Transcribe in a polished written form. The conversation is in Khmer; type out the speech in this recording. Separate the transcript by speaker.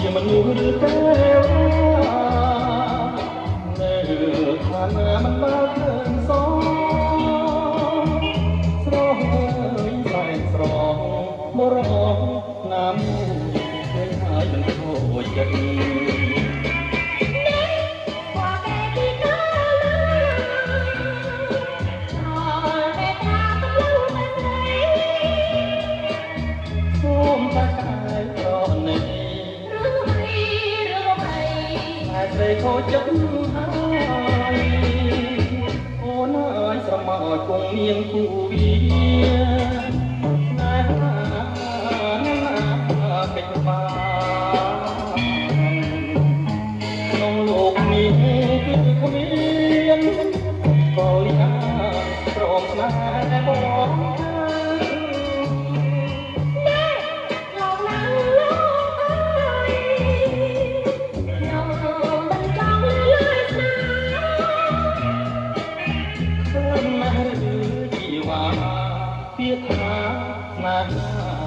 Speaker 1: ជាមនុស្សឬទេវនៅខាងណាមិនបើឃើញសស្រស់អើយសែនស្រស់មរងណាមឃើញហើយមិនខូចចិត្តខូចចិត្តហើយអូនអើយស្រមោចគង់នាងគូវាណែណាកិច្ចបាក្នុងលោកនេះគឺគ្មានក៏លៀងព្រមស្នេហ៍បងពាក្យថាស្នេហា